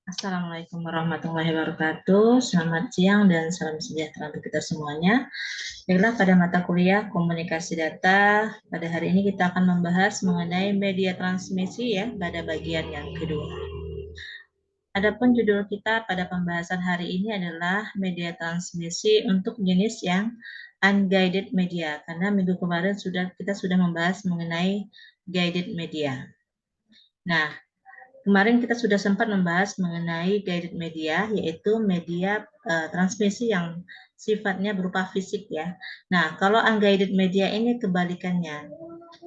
Assalamualaikum warahmatullahi wabarakatuh. Selamat siang dan salam sejahtera untuk kita semuanya. Baiklah, pada mata kuliah komunikasi data, pada hari ini kita akan membahas mengenai media transmisi ya, pada bagian yang kedua. Adapun judul kita pada pembahasan hari ini adalah media transmisi untuk jenis yang unguided media, karena minggu kemarin kita sudah membahas mengenai guided media. Nah, kemarin kita sudah sempat membahas mengenai guided media, yaitu media transmisi yang sifatnya berupa fisik ya. Nah, kalau unguided media ini kebalikannya.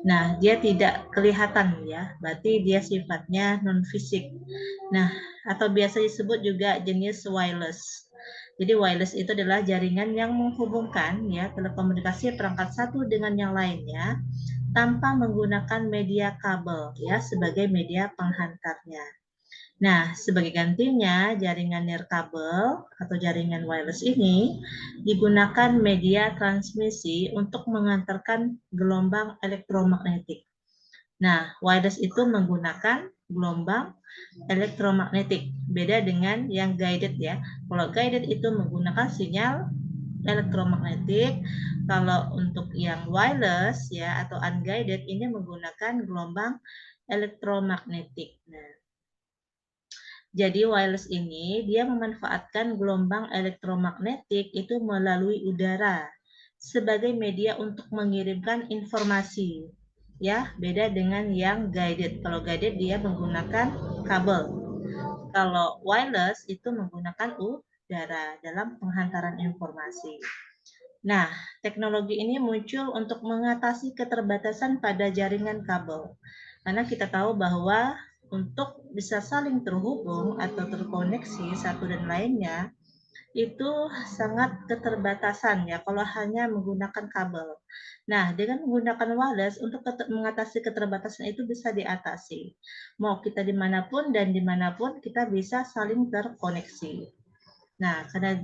Nah, dia tidak kelihatan ya, berarti dia sifatnya non-fisik. Nah, atau biasa disebut juga jenis wireless. Jadi wireless itu adalah jaringan yang menghubungkan ya telekomunikasi perangkat satu dengan yang lainnya tanpa menggunakan media kabel ya sebagai media penghantarnya. Nah, sebagai gantinya jaringan nirkabel atau jaringan wireless ini digunakan media transmisi untuk mengantarkan gelombang elektromagnetik. Nah, wireless itu menggunakan gelombang elektromagnetik. Beda dengan yang guided ya. Kalau guided itu menggunakan sinyal elektromagnetik. Kalau untuk yang wireless ya atau unguided ini menggunakan gelombang elektromagnetik. Nah, jadi wireless ini dia memanfaatkan gelombang elektromagnetik itu melalui udara sebagai media untuk mengirimkan informasi. Ya, beda dengan yang guided. Kalau guided dia menggunakan kabel. Kalau wireless itu menggunakan udara dalam penghantaran informasi. Nah, teknologi ini muncul untuk mengatasi keterbatasan pada jaringan kabel. Karena kita tahu bahwa untuk bisa saling terhubung atau terkoneksi satu dan lainnya, itu sangat keterbatasan ya kalau hanya menggunakan kabel. Nah, dengan menggunakan wireless untuk mengatasi keterbatasan itu bisa diatasi. Mau kita dimanapun dan dimanapun kita bisa saling terkoneksi. Nah, karena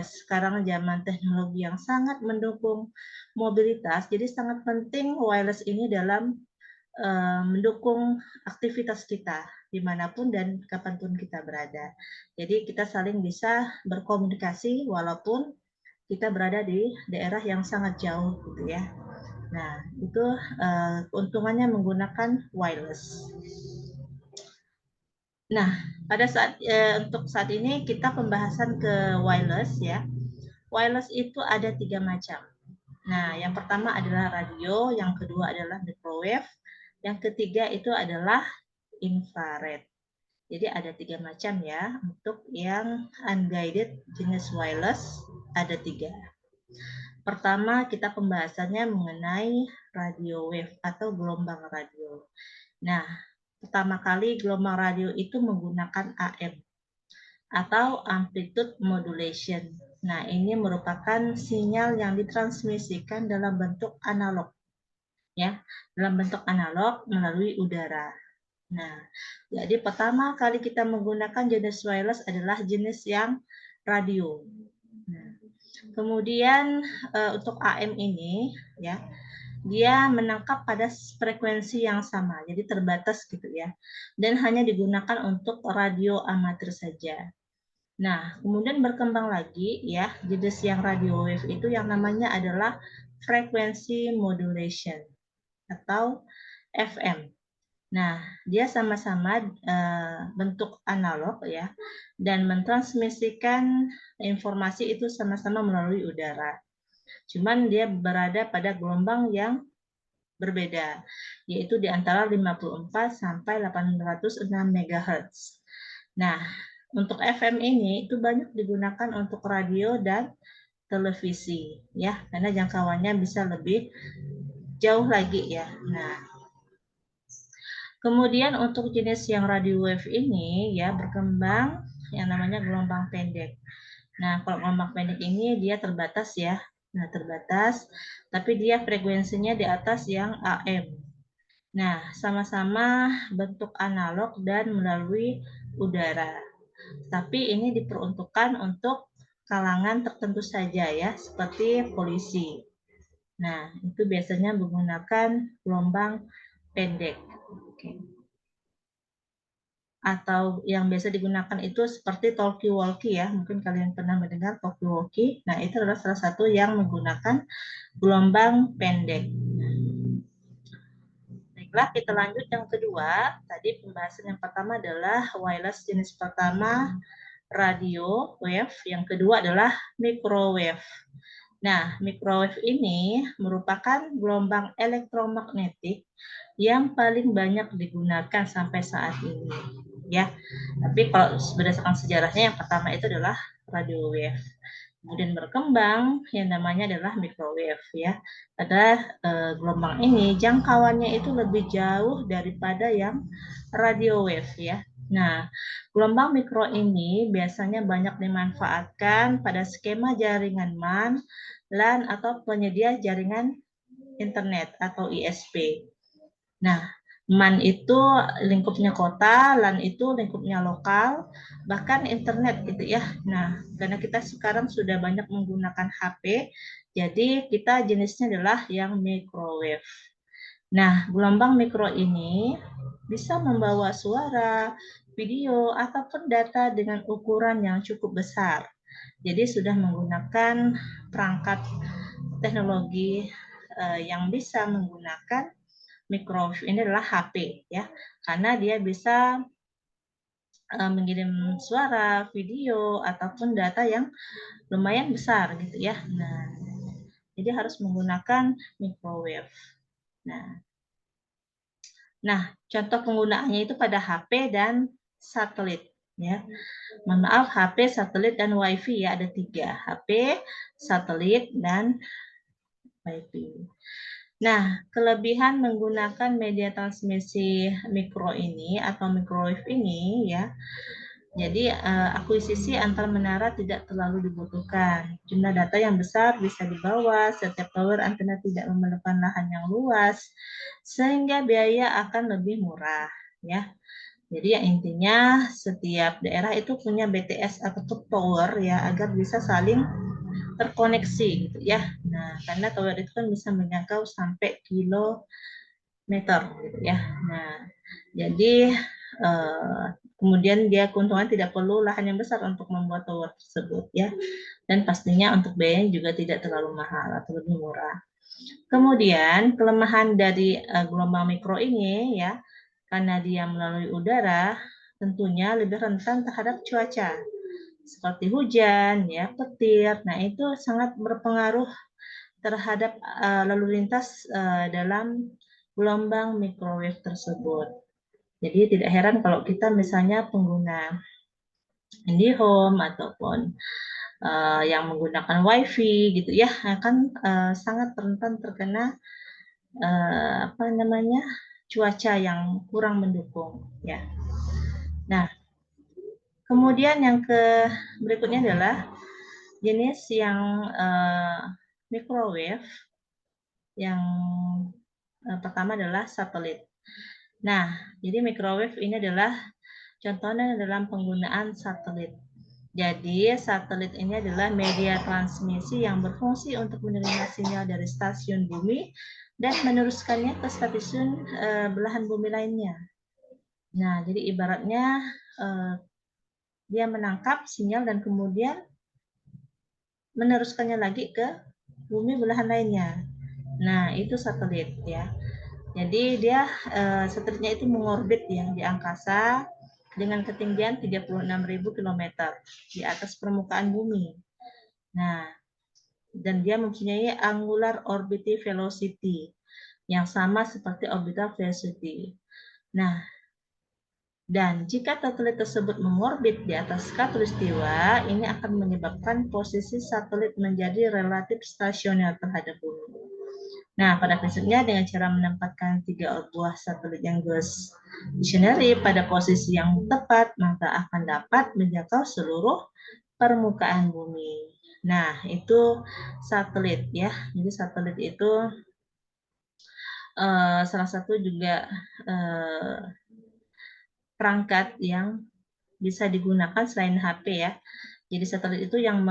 sekarang zaman teknologi yang sangat mendukung mobilitas, jadi sangat penting wireless ini dalam mendukung aktivitas kita dimanapun dan kapanpun kita berada. Jadi kita saling bisa berkomunikasi walaupun kita berada di daerah yang sangat jauh gitu ya. Nah, itu keuntungannya menggunakan wireless. Nah, pada saat untuk saat ini kita pembahasan ke wireless ya. Wireless itu ada 3 macam. Nah, yang pertama adalah radio, yang kedua adalah microwave, yang ketiga itu adalah infrared. Jadi ada 3 macam ya. Untuk yang unguided jenis wireless ada 3. Pertama kita pembahasannya mengenai radio wave atau gelombang radio. Nah, pertama kali gelombang radio itu menggunakan AM atau amplitude modulation. Nah, ini merupakan sinyal yang ditransmisikan dalam bentuk analog. Ya, dalam bentuk analog melalui udara. Nah, jadi pertama kali kita menggunakan jenis wireless adalah jenis yang radio. Nah, kemudian untuk AM ini ya, dia menangkap pada frekuensi yang sama, jadi terbatas gitu ya. Dan hanya digunakan untuk radio amatir saja. Nah, kemudian berkembang lagi ya, jenis yang radio wave itu yang namanya adalah frequency modulation atau FM. Nah, dia sama-sama bentuk analog ya dan mentransmisikan informasi itu sama-sama melalui udara. Cuman dia berada pada gelombang yang berbeda, yaitu di antara 54 sampai 806 MHz. Nah, untuk FM ini itu banyak digunakan untuk radio dan televisi ya, karena jangkauannya bisa lebih jauh lagi ya. Nah, kemudian untuk jenis yang radio wave ini ya berkembang yang namanya gelombang pendek. Nah, kalau gelombang pendek ini dia terbatas ya. Nah, terbatas, tapi dia frekuensinya di atas yang AM. Nah, sama-sama bentuk analog dan melalui udara. Tapi ini diperuntukkan untuk kalangan tertentu saja ya, seperti polisi. Nah, itu biasanya menggunakan gelombang pendek. Oke. atau yang biasa digunakan itu seperti talkie-walkie ya. Mungkin kalian pernah mendengar talkie-walkie. Nah, itu adalah salah satu yang menggunakan gelombang pendek. Baiklah, kita lanjut yang kedua. Tadi pembahasan yang pertama adalah wireless jenis pertama radio wave, yang kedua adalah microwave. Nah, microwave ini merupakan gelombang elektromagnetik yang paling banyak digunakan sampai saat ini, ya. Tapi kalau berdasarkan sejarahnya, yang pertama itu adalah radio wave. Kemudian berkembang yang namanya adalah microwave, ya. Pada gelombang ini jangkauannya itu lebih jauh daripada yang radio wave, ya. Nah, gelombang mikro ini biasanya banyak dimanfaatkan pada skema jaringan MAN, LAN, atau penyedia jaringan internet atau ISP. Nah, MAN itu lingkupnya kota, LAN itu lingkupnya lokal, bahkan internet gitu ya. Nah, karena kita sekarang sudah banyak menggunakan HP, jadi kita jenisnya adalah yang microwave. Nah, gelombang mikro ini bisa membawa suara, video, ataupun data dengan ukuran yang cukup besar. Jadi sudah menggunakan perangkat teknologi yang bisa menggunakan microwave ini adalah HP ya, karena dia bisa mengirim suara, video, ataupun data yang lumayan besar gitu ya. Nah, jadi harus menggunakan microwave. Nah, contoh penggunaannya itu pada HP dan satelit ya. Mohon maaf, HP, satelit, dan WiFi ya, ada 3. HP, satelit, dan WiFi. Nah, kelebihan menggunakan media transmisi mikro ini atau microwave ini ya, jadi akuisisi antar menara tidak terlalu dibutuhkan. Jumlah data yang besar bisa dibawa, setiap tower antena tidak memerlukan lahan yang luas, sehingga biaya akan lebih murah ya. Jadi ya intinya setiap daerah itu punya BTS atau tower ya, agar bisa saling terkoneksi gitu ya. Nah, karena tower itu kan bisa menjangkau sampai kilometer gitu ya. Nah, jadi kemudian dia keuntungan tidak perlu lahan yang besar untuk membuat tower tersebut ya. Dan pastinya untuk biayanya juga tidak terlalu mahal atau lebih murah. Kemudian kelemahan dari gelombang mikro ini ya, karena dia melalui udara, tentunya lebih rentan terhadap cuaca seperti hujan, ya, petir. Nah, itu sangat berpengaruh terhadap lalu lintas dalam gelombang microwave tersebut. Jadi tidak heran kalau kita misalnya pengguna IndiHome ataupun yang menggunakan WiFi gitu ya, akan sangat rentan terkena apa namanya, cuaca yang kurang mendukung ya. Nah, kemudian yang berikutnya adalah jenis yang microwave. Yang pertama adalah satelit. Nah, jadi microwave ini adalah contohnya dalam penggunaan satelit. Jadi, satelit ini adalah media transmisi yang berfungsi untuk menerima sinyal dari stasiun bumi dan meneruskannya ke stasiun belahan bumi lainnya. Nah, jadi ibaratnya dia menangkap sinyal dan kemudian meneruskannya lagi ke bumi belahan lainnya. Nah, itu satelit ya. Jadi dia satelitnya itu mengorbit ya di angkasa dengan ketinggian 36.000 km di atas permukaan bumi. Nah, dan dia mempunyai angular orbital velocity yang sama seperti orbital velocity. Nah, dan jika satelit tersebut mengorbit di atas khatulistiwa, ini akan menyebabkan posisi satelit menjadi relatif stasioner terhadap bumi. Nah, pada prinsipnya dengan cara menempatkan 3 buah satelit yang geostationary pada posisi yang tepat, maka akan dapat menjangkau seluruh permukaan bumi. Nah, itu satelit ya. Jadi satelit itu salah satu juga perangkat yang bisa digunakan selain HP ya. Jadi satelit itu yang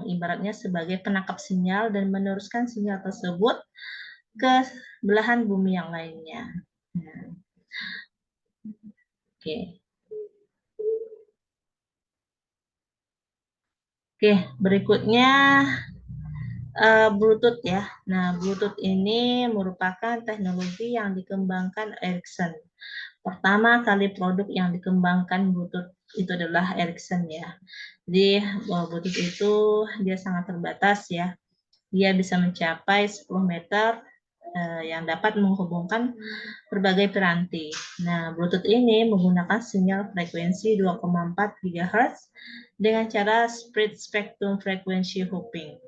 ibaratnya sebagai penangkap sinyal dan meneruskan sinyal tersebut ke belahan bumi yang lainnya. Nah, oke. Oke, berikutnya Bluetooth ya. Nah, Bluetooth ini merupakan teknologi yang dikembangkan Ericsson. Pertama kali produk yang dikembangkan Bluetooth itu adalah Ericsson ya. Jadi Bluetooth itu dia sangat terbatas ya. Dia bisa mencapai 10 meter yang dapat menghubungkan berbagai piranti. Nah, Bluetooth ini menggunakan sinyal frekuensi 2,4 GHz dengan cara split spectrum frequency hopping.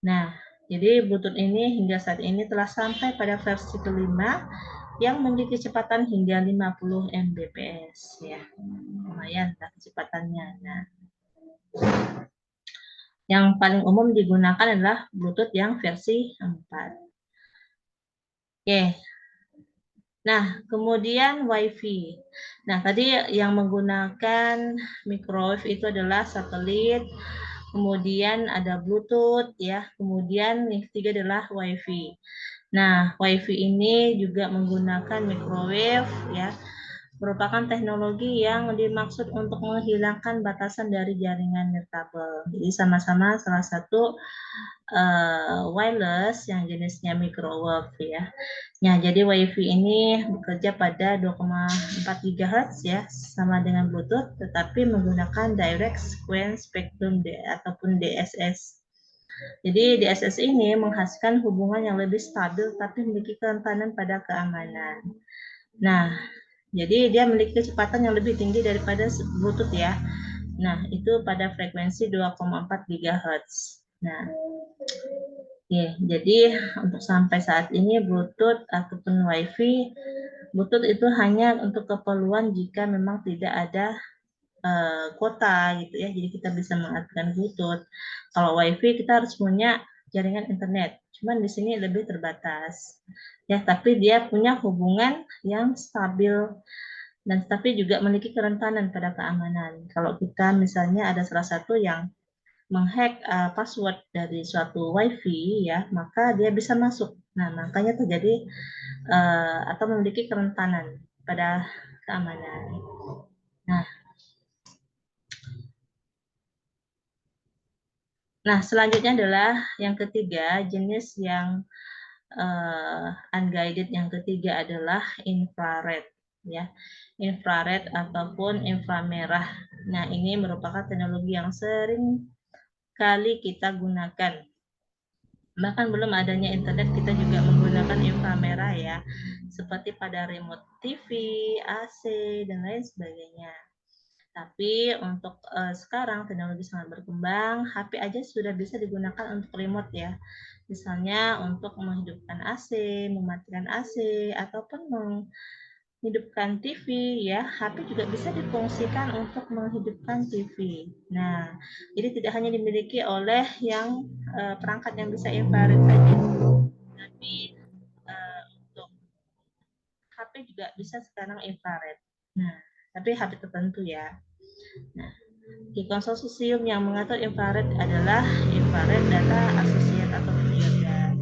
Nah, jadi Bluetooth ini hingga saat ini telah sampai pada versi kelima yang memiliki kecepatan hingga 50 Mbps ya. Lumayan lah kecepatannya. Nah, yang paling umum digunakan adalah Bluetooth yang versi 4. Oke. Nah, kemudian WiFi. Nah, tadi yang menggunakan microwave itu adalah satelit, kemudian ada Bluetooth ya, kemudian yang ketiga adalah WiFi. Nah, WiFi ini juga menggunakan microwave ya, merupakan teknologi yang dimaksud untuk menghilangkan batasan dari jaringan nirkabel. Jadi sama-sama salah satu wireless yang jenisnya microwave ya. Nah, jadi WiFi ini bekerja pada 2,4 GHz ya, sama dengan Bluetooth, tetapi menggunakan Direct Sequence Spectrum ataupun DSS. Jadi DSS ini menghasilkan hubungan yang lebih stabil tapi memiliki kerentanan pada keamanan. Nah, jadi dia memiliki kecepatan yang lebih tinggi daripada Bluetooth ya. Nah, itu pada frekuensi 2,4 GHz. Nah, jadi untuk sampai saat ini Bluetooth ataupun WiFi, Bluetooth itu hanya untuk keperluan jika memang tidak ada kuota gitu ya. Jadi kita bisa mengaktifkan Bluetooth. Kalau WiFi kita harus punya jaringan internet. Cuman di sini lebih terbatas. Ya, tapi dia punya hubungan yang stabil dan tapi juga memiliki kerentanan pada keamanan. Kalau kita misalnya ada salah satu yang menghack password dari suatu WiFi ya, maka dia bisa masuk. Nah, makanya terjadi atau memiliki kerentanan pada keamanan. Nah, selanjutnya adalah yang ketiga, jenis yang unguided yang ketiga adalah infrared ya. Infrared ataupun inframerah. Nah, ini merupakan teknologi yang sering kali kita gunakan. Bahkan belum adanya internet kita juga menggunakan inframerah ya. Seperti pada remote TV, AC dan lain sebagainya. Tapi untuk sekarang teknologi sangat berkembang, HP aja sudah bisa digunakan untuk remote ya. Misalnya untuk menghidupkan AC, mematikan AC, ataupun menghidupkan TV ya. HP juga bisa difungsikan untuk menghidupkan TV. Nah, jadi tidak hanya dimiliki oleh yang perangkat yang bisa infrared saja, tapi untuk HP juga bisa sekarang infrared. Nah, tapi HP tertentu ya. Nah, di konsorsium yang mengatur infrared adalah Infrared Data Associate atau IODA.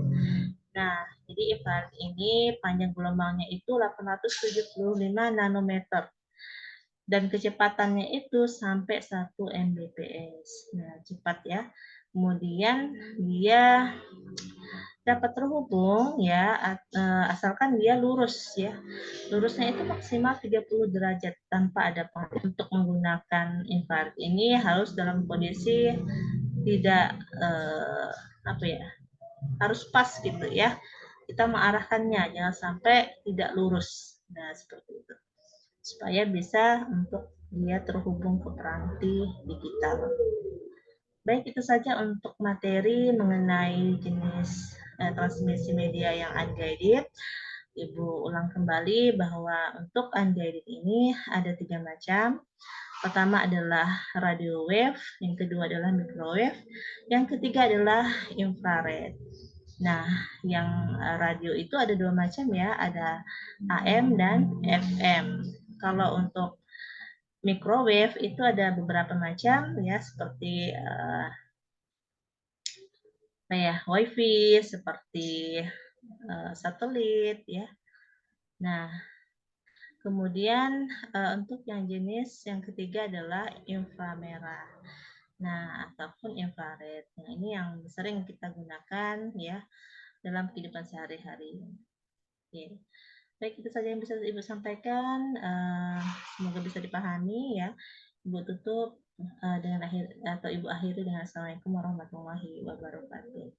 Nah, jadi infrared ini panjang gelombangnya itu 875 nanometer dan kecepatannya itu sampai 1 Mbps. Nah, cepat ya. Kemudian dia dapat terhubung ya asalkan dia lurus ya. Lurusnya itu maksimal 30 derajat tanpa ada pengaruh. Untuk menggunakan infrared ini harus dalam kondisi tidak harus pas gitu ya. Kita mengarahkannya jangan sampai tidak lurus. Nah, seperti itu. Supaya bisa untuk dia terhubung ke peranti digital. Baik, itu saja untuk materi mengenai jenis transmisi media yang unguided. Ibu ulang kembali bahwa untuk unguided ini ada 3 macam. Pertama adalah radio wave, yang kedua adalah microwave, yang ketiga adalah infrared. Nah, yang radio itu ada 2 macam ya, ada AM dan FM. Kalau untuk microwave itu ada beberapa macam ya, seperti WiFi, seperti satelit ya. Nah, kemudian untuk yang jenis yang ketiga adalah inframerah. Nah, ataupun infrared. Nah, ini yang sering kita gunakan ya dalam kehidupan sehari-hari. Oke. Baik, itu saja yang bisa Ibu sampaikan. Semoga bisa dipahami ya. Ibu tutup dengan Ibu akhiri dengan Assalamualaikum warahmatullahi wabarakatuh.